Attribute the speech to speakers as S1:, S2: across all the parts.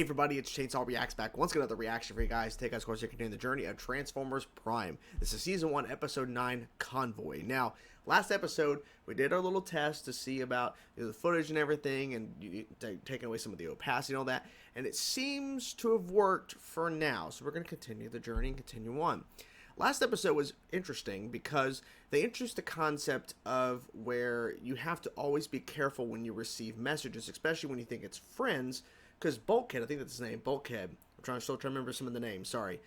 S1: Hey everybody, it's Chainsaw Reacts back once again. Another reaction for you guys. Take us, of course, to continue the journey of Transformers Prime. This is Season 1, Episode 9, Convoy. Now, last episode, we did our little test to see about the footage and everything, and taking away some of the opacity and all that, and it seems to have worked for now, so we're going to continue the journey and continue on. Last episode was interesting because they introduced the concept of where you have to always be careful when you receive messages, especially when you think it's friends. Because Bulkhead, I think that's his name, Bulkhead. I'm still trying to remember some of the names, sorry.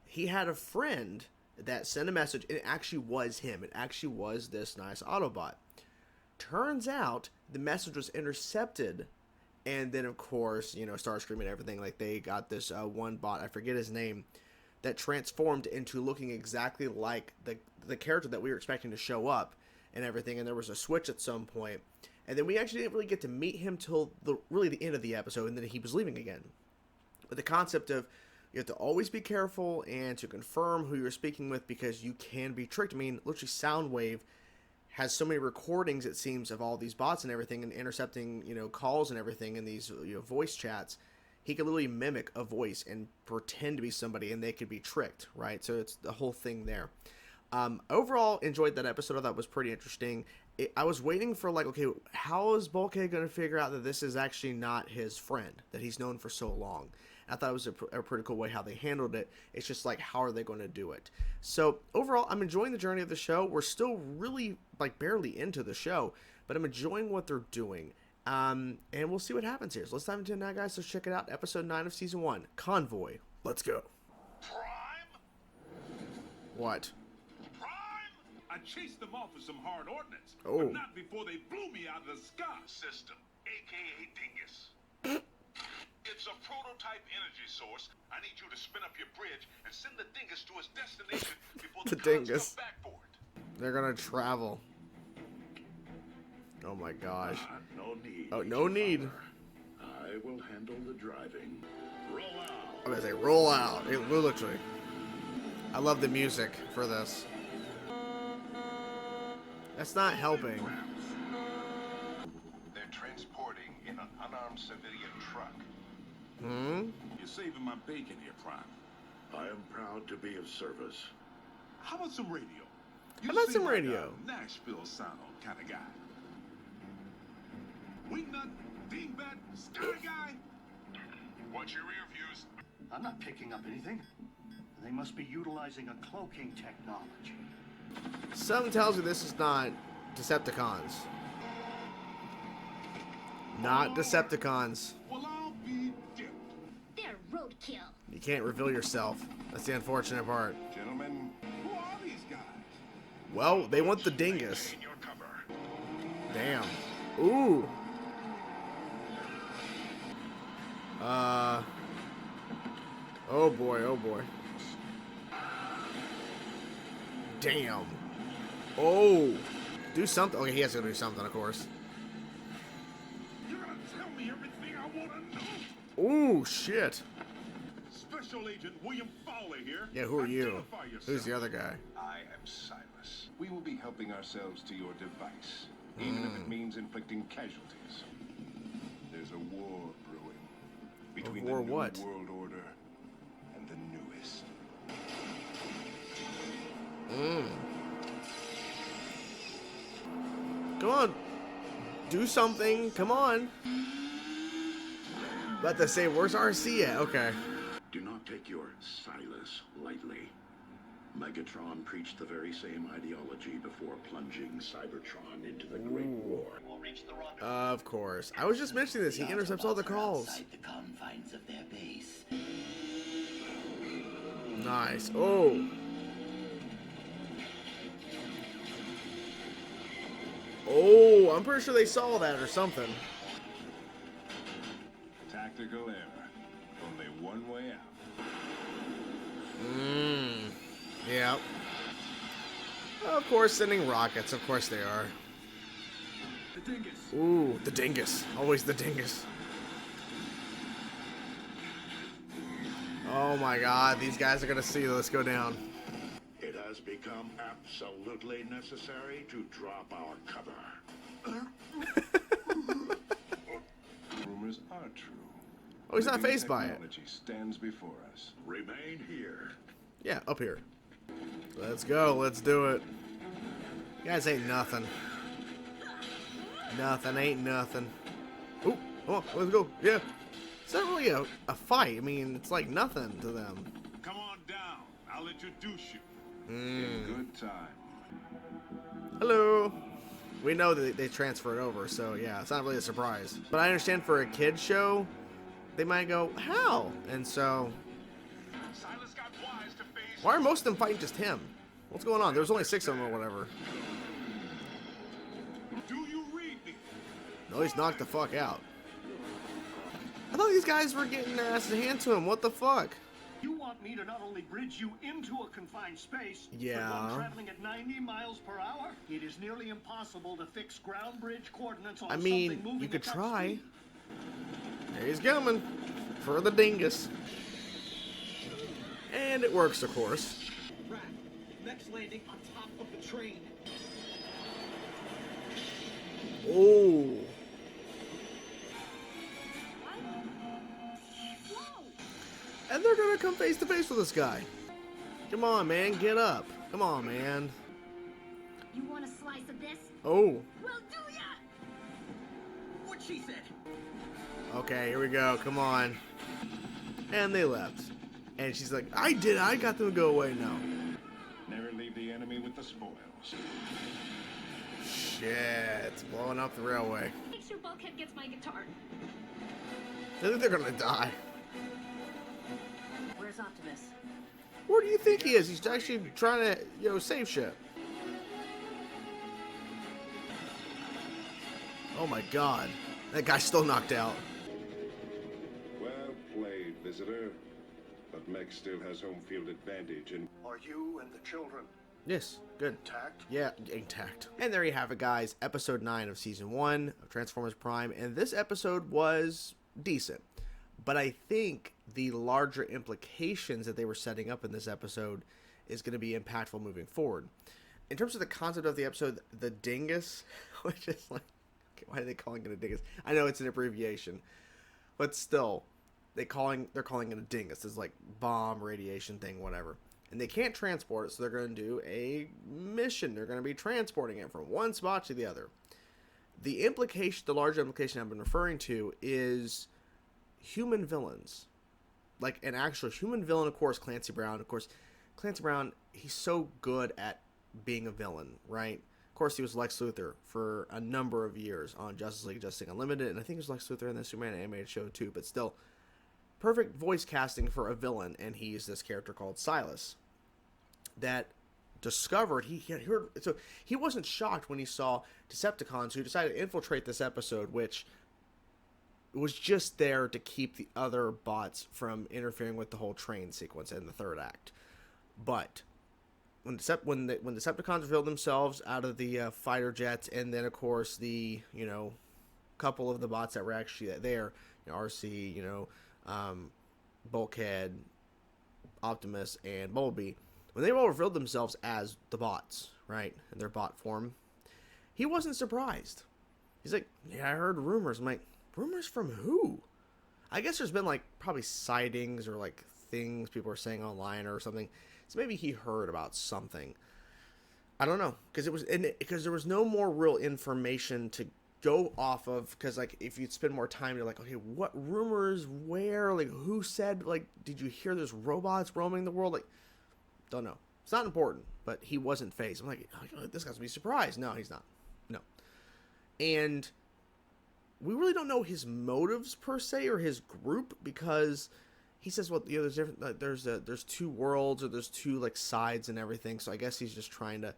S1: He had a friend that sent a message, and it actually was him. It actually was this nice Autobot. Turns out, the message was intercepted, and then, of course, you know, Starscream and everything, like, they got this one bot, I forget his name, that transformed into looking exactly like the character that we were expecting to show up and everything, and there was a switch at some point. And then we actually didn't really get to meet him till really the end of the episode, and then he was leaving again. But the concept of you have to always be careful and to confirm who you're speaking with because you can be tricked. I mean, literally Soundwave has so many recordings, it seems, of all these bots and everything and intercepting, you know, calls and everything in these, you know, voice chats. He could literally mimic a voice and pretend to be somebody, and they could be tricked, right? So it's the whole thing there. Overall, enjoyed that episode. I thought it was pretty interesting. I was waiting for, like, okay, how is Bulkhead going to figure out that this is actually not his friend that he's known for so long? And I thought it was a pretty cool way how they handled it. It's just like, how are they going to do it? So overall, I'm enjoying the journey of the show. We're still really, like, barely into the show, but I'm enjoying what they're doing. And we'll see what happens here. So let's dive into it now, guys. Let's check it out. Episode 9 of Season 1, Convoy. Let's go.
S2: Prime?
S1: What?
S2: I chased them off with some hard ordnance,
S1: Oh.
S2: but not before they blew me out of the sky. System, a.k.a. Dingus. It's a prototype energy source. I need you to spin up your bridge and send the Dingus to its destination before the
S1: Dingus.
S2: come back for it.
S1: They're going to travel. Oh my gosh.
S3: No need.
S1: Oh, no need.
S3: I will handle the driving. Roll out.
S1: I'm going to say roll out. It literally. I love the music for this. That's not helping.
S4: They're transporting in an unarmed civilian truck.
S2: You're saving my bacon here, Prime.
S3: I am proud to be of service.
S2: How about some radio? You
S1: How about
S2: seem
S1: some
S2: like
S1: radio?
S2: a Nashville sound kind of guy. Wingnut, dingbat, sky guy. Watch your rear views.
S5: I'm not picking up anything. They must be utilizing a cloaking technology.
S1: Something tells me this is not Decepticons. Not Decepticons.
S2: Well, I'll be dipped.
S6: They're roadkill.
S1: You can't reveal yourself. That's the unfortunate part.
S2: Gentlemen, who are these guys?
S1: Well, they want the Dingus.
S2: In your cover.
S1: Damn. Ooh. Oh boy, oh boy. Damn. Oh. Do something. Okay, he has to do something, of course.
S2: You're gonna tell me everything I want to know.
S1: Ooh, shit.
S2: Special Agent William Fowler here.
S1: Yeah, who are you?
S2: Identify yourself.
S1: Who's the other guy?
S4: I am Silas. We will be helping ourselves to your device, even if it means inflicting casualties. There's a war brewing between
S1: war
S4: the New
S1: what?
S4: World Order and the newest.
S1: Come on. Do something. Come on. Let us say, where's RC at? Okay.
S3: Do not take your Silas lightly. Megatron preached the very same ideology before plunging Cybertron into the Great War.
S5: We'll reach the rocket.
S1: Of course. I was just mentioning this. He intercepts all the calls.
S5: Outside the confines of their base.
S1: Nice. Oh. Oh, I'm pretty sure they saw that or something.
S4: Tactical error. Only one way out.
S1: Yeah. Of course, sending rockets. Of course they are.
S2: The Dingus.
S1: Ooh, the Dingus. Always the Dingus. Oh my god, these guys are gonna see this go down.
S3: It has become absolutely necessary to drop our cover.
S4: Rumors are true.
S1: Oh, he's not
S4: Living
S1: fazed by it.
S4: technology stands before us.
S3: Remain here.
S1: Yeah, up here. Let's go. Let's do it. You guys ain't nothing. Nothing ain't nothing. Ooh, come on, let's go. Yeah. It's not really a fight. I mean, it's like nothing to them.
S2: Come on down. I'll introduce you.
S4: In good time.
S1: Hello. We know that they transferred over, so yeah, it's not really a surprise. But I understand for a kid's show, they might go, how? And so,
S2: Silas got wise to phase.
S1: why are most of them fighting just him? What's going on? There's only 6 of them or whatever.
S2: Do you read me?
S1: No, he's knocked the fuck out. I thought these guys were getting their asses handed to him. What the fuck?
S5: You want me to not only bridge you into a confined space,
S1: Yeah.
S5: but while traveling at 90 miles per hour, it is nearly impossible to fix ground bridge coordinates on
S1: I
S5: something
S1: mean,
S5: moving
S1: you could
S5: at that
S1: try.
S5: speed.
S1: There he's coming. For the dingus. And it works, of course.
S7: Rack, next landing on top of the train.
S1: Oh. And they're gonna come face to face with this guy. Come on, man, get up. Come on, man.
S6: You want a slice of this?
S1: Oh.
S6: We'll do ya!
S7: What she said.
S1: Okay, here we go. Come on. And they left. And she's like, I did. I got them to go away now.
S4: Never leave the enemy with the spoils.
S1: Shit. It's blowing up the railway.
S6: Make sure Bulkhead gets my guitar.
S1: I think they're gonna die.
S6: Where's Optimus?
S1: Where do you think he is? He's actually trying to, save shit. Oh my god. That guy's still knocked out.
S4: Well played, visitor. But Mech still has home field advantage and
S5: Are you and the children
S1: Yes, good.
S5: intact?
S1: Yeah, intact. And there you have it, guys. Episode 9 of Season 1 of Transformers Prime. And this episode was decent. But I think the larger implications that they were setting up in this episode is going to be impactful moving forward. In terms of the concept of the episode, the dingus, which is like, why are they calling it a dingus? I know it's an abbreviation, but still, they're calling it a dingus. It's like bomb, radiation thing, whatever. And they can't transport it, so they're going to do a mission. They're going to be transporting it from one spot to the other. The large implication I've been referring to is human villains. Like an actual human villain, of course, Clancy Brown. Of course, Clancy Brown, he's so good at being a villain, right? Of course, he was Lex Luthor for a number of years on Justice League Unlimited, and I think he was Lex Luthor in the Superman animated show too, but still, perfect voice casting for a villain, and he's this character called Silas that discovered he heard. So he wasn't shocked when he saw Decepticons who decided to infiltrate this episode, which was just there to keep the other bots from interfering with the whole train sequence in the third act. But when Decepticons revealed themselves out of the fighter jets, and then of course the couple of the bots that were actually there, RC, Bulkhead, Optimus, and Bumblebee, when they all revealed themselves as the bots, right, in their bot form, he wasn't surprised. He's like, yeah, I heard rumors. I'm like, rumors from who? I guess there's been like probably sightings or like things people are saying online or something. So maybe he heard about something. I don't know, because there was no more real information to go off of. Because like if you'd spend more time, you're like, okay, what rumors? Where? Like who said? Like, did you hear there's robots roaming the world? Like, don't know. It's not important. But he wasn't phased. I'm like, oh, this guy's gonna be surprised. No, he's not. No. And we really don't know his motives per se or his group, because he says, well, there's different, there's two worlds, or there's two like sides and everything. So I guess he's just trying to,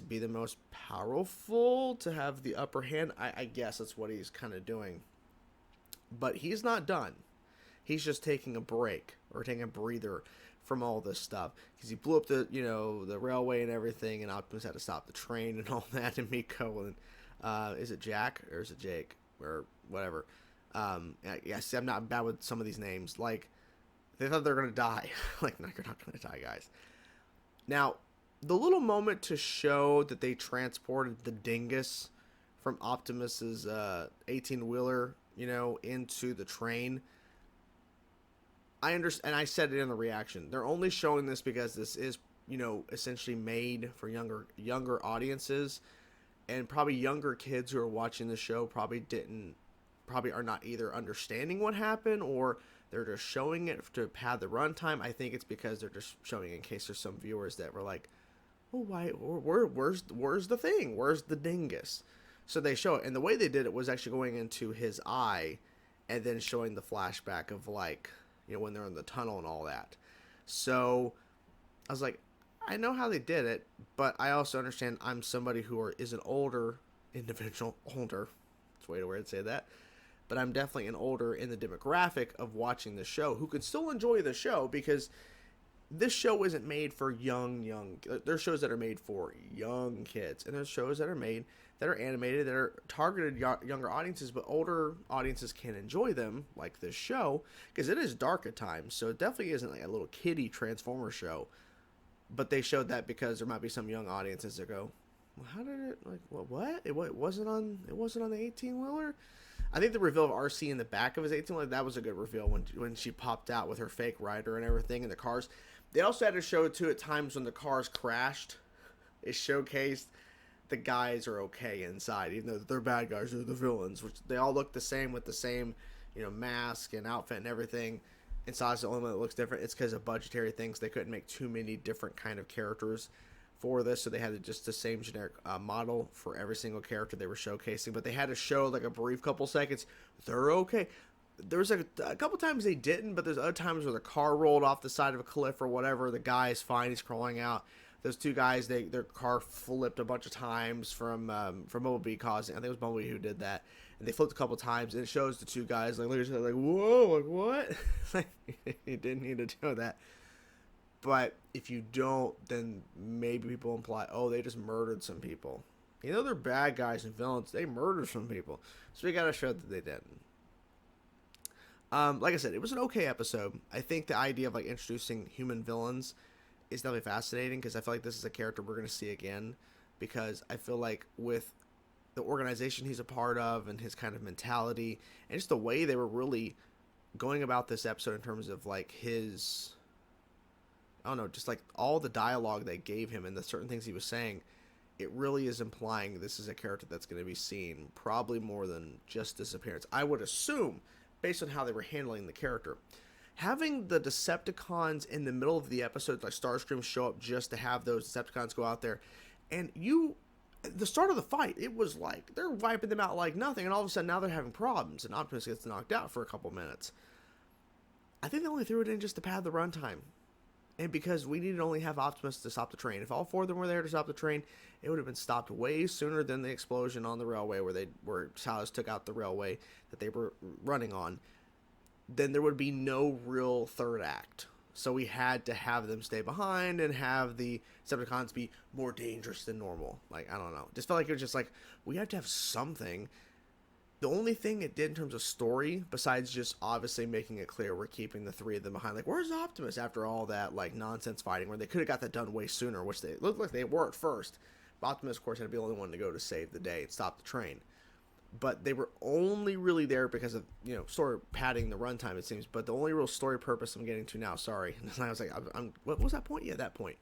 S1: be the most powerful to have the upper hand. I guess that's what he's kind of doing. But he's not done. He's just taking a break or taking a breather from all this stuff, because he blew up the the railway and everything, and Optimus had to stop the train and all that, and Miko and is it Jack or is it Jake or whatever? Yes, I'm not bad with some of these names. Like, they thought they were gonna die. Like, no, you're not gonna die, guys. Now, the little moment to show that they transported the dingus from Optimus's 18-wheeler, into the train, I understand, and I said it in the reaction. They're only showing this because this is, you know, essentially made for younger audiences, and probably younger kids who are watching the show probably are not either understanding what happened, or they're just showing it to pad the runtime. I think it's because they're just showing in case there's some viewers that were like, "Oh, why? Where's the thing? Where's the dingus?" So they show it, and the way they did it was actually going into his eye, and then showing the flashback of, like, you know, when they're in the tunnel and all that. So I was like, I know how they did it, but I also understand I'm somebody is an older individual, older. It's way too weird to say that, but I'm definitely an older in the demographic of watching the show who could still enjoy the show, because this show isn't made for young. There's shows that are made for young kids, and there's shows that are made that are animated that are targeted younger audiences, but older audiences can enjoy them, like this show, because it is dark at times. So it definitely isn't like a little kiddie Transformer show. But they showed that because there might be some young audiences that go, well, how did it, like, what? It wasn't on the 18-wheeler? I think the reveal of RC in the back of his 18-wheeler, that was a good reveal when she popped out with her fake rider and everything in the cars. They also had to show it too at times when the cars crashed. It showcased the guys are okay inside, even though they're bad guys, they're the villains, which they all look the same with the same, you know, mask and outfit and everything. Inside's the only one that looks different. It's because of budgetary things. They couldn't make too many different kind of characters for this, so they had just the same generic model for every single character they were showcasing. But they had to show like a brief couple seconds. They're okay. There was a couple times they didn't, but there's other times where the car rolled off the side of a cliff or whatever. The guy is fine. He's crawling out. Those two guys, their car flipped a bunch of times from Bumblebee causing. I think it was Bumblebee who did that, and they flipped a couple times. And it shows the two guys like whoa, like what? Like, you didn't need to do that. But if you don't, then maybe people imply, oh, they just murdered some people. You know, they're bad guys and villains. They murdered some people, so we gotta show that they didn't. Like I said, it was an okay episode. I think the idea of like introducing human villains is definitely fascinating, because I feel like this is a character we're going to see again, because I feel like with the organization he's a part of and his kind of mentality and just the way they were really going about this episode in terms of like his, I don't know, just like all the dialogue they gave him and the certain things he was saying, it really is implying this is a character that's going to be seen probably more than just this appearance. I would assume, based on how they were handling the character. Having the Decepticons in the middle of the episode, like Starscream, show up just to have those Decepticons go out there, and the start of the fight, it was like they're wiping them out like nothing, and all of a sudden now they're having problems, and Optimus gets knocked out for a couple minutes. I think they only threw it in just to pad the runtime, and because we needed to only have Optimus to stop the train. If all four of them were there to stop the train, it would have been stopped way sooner than the explosion on the railway where Silas took out the railway that they were running on. Then there would be no real third act. So we had to have them stay behind and have the Decepticons be more dangerous than normal. Like, I don't know. Just felt like it was just like, we have to have something. The only thing it did in terms of story, besides just obviously making it clear we're keeping the three of them behind, like, where's Optimus after all that, like, nonsense fighting, where they could have got that done way sooner, which they looked like they were at first. But Optimus, of course, had to be the only one to go to save the day and stop the train. But they were only really there because of, you know, sort of padding the runtime, it seems. But the only real story purpose I'm getting to now, sorry, and I was like, what was that point? Yeah, that point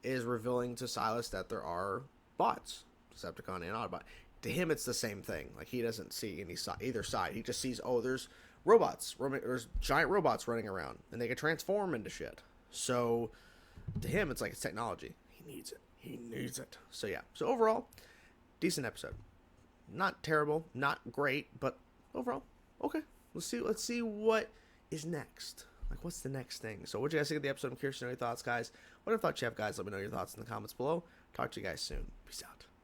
S1: is revealing to Silas that there are bots, Decepticon and Autobot. To him, it's the same thing. Like, he doesn't see either side. He just sees, oh, there's robots, there's giant robots running around, and they can transform into shit. So to him, it's like it's technology. He needs it. So yeah. So overall, decent episode. Not terrible, not great, but overall, okay. Let's see what is next. Like, what's the next thing? So what you guys think of the episode? I'm curious to know your thoughts, guys. Whatever thoughts you have, guys, let me know your thoughts in the comments below. Talk to you guys soon. Peace out.